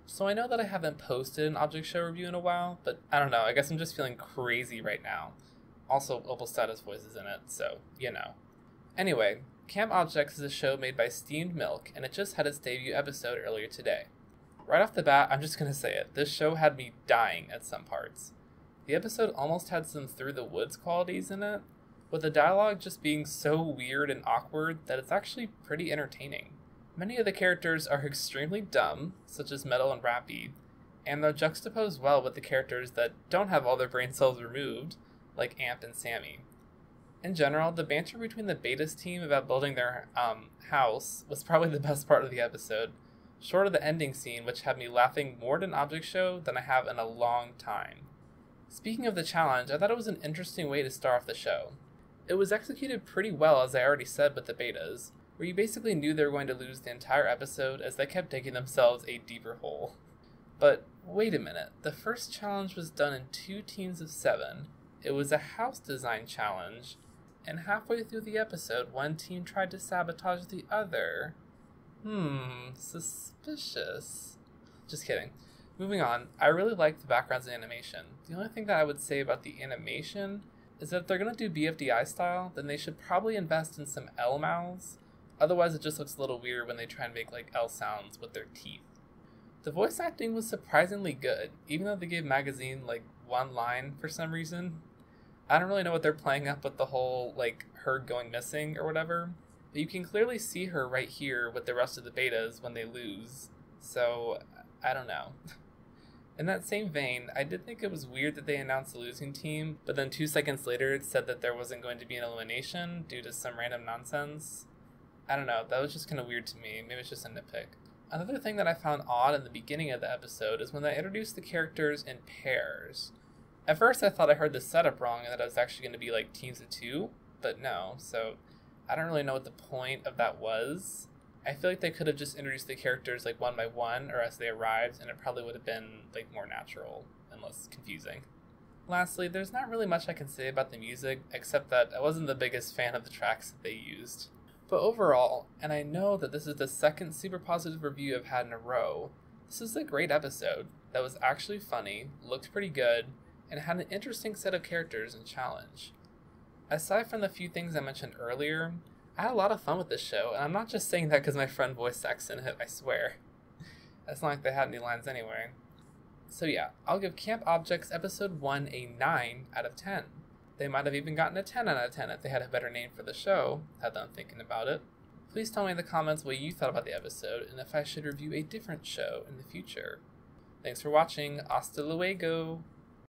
So I know that I haven't posted an Object Show review in a while, but I don't know, I guess I'm just feeling crazy right now. Also, Opal Status Voice is in it, so, you know. Anyway, Camp Objects is a show made by Steamed Milk, and it just had its debut episode earlier today. Right off the bat, I'm just gonna say it, this show had me dying at some parts. The episode almost had some Through the Woods qualities in it, with the dialogue just being so weird and awkward that it's actually pretty entertaining. Many of the characters are extremely dumb, such as Metal and Rappy, and they're juxtaposed well with the characters that don't have all their brain cells removed, like Amp and Sammy. In general, the banter between the Betas team about building their house was probably the best part of the episode, short of the ending scene, which had me laughing more at an Object Show than I have in a long time. Speaking of the challenge, I thought it was an interesting way to start off the show. It was executed pretty well, as I already said with the Betas, where you basically knew they were going to lose the entire episode as they kept digging themselves a deeper hole. But wait a minute, the first challenge was done in 2 teams of 7. It was a house design challenge, and halfway through the episode, one team tried to sabotage the other. Suspicious. Just kidding. Moving on, I really liked the backgrounds and animation. The only thing that I would say about the animation is that if they're going to do BFDI style, then they should probably invest in some L mouths. Otherwise, it just looks a little weird when they try and make like L sounds with their teeth. The voice acting was surprisingly good, even though they gave Magazine like one line for some reason. I don't really know what they're playing up with the whole like her going missing or whatever, but you can clearly see her right here with the rest of the Betas when they lose. So, I don't know. In that same vein, I did think it was weird that they announced the losing team, but then 2 seconds later it said that there wasn't going to be an elimination due to some random nonsense. I don't know, that was just kind of weird to me. Maybe it's just a nitpick. Another thing that I found odd in the beginning of the episode is when they introduced the characters in pairs. At first I thought I heard the setup wrong and that it was actually going to be like teams of 2, but no, so I don't really know what the point of that was. I feel like they could have just introduced the characters like one by one or as they arrived, and it probably would have been like more natural and less confusing. Lastly, there's not really much I can say about the music, except that I wasn't the biggest fan of the tracks that they used. But overall, and I know that this is the second super positive review I've had in a row, this is a great episode that was actually funny, looked pretty good, and had an interesting set of characters and challenge. Aside from the few things I mentioned earlier, I had a lot of fun with this show, and I'm not just saying that because my friend voiced acts in it, I swear. It's not like they had any lines anyway. So yeah, I'll give Camp Objects Episode 1 a 9 out of 10. They might have even gotten a 10 out of 10 if they had a better name for the show, now that I'm thinking about it. Please tell me in the comments what you thought about the episode, and if I should review a different show in the future. Thanks for watching, hasta luego!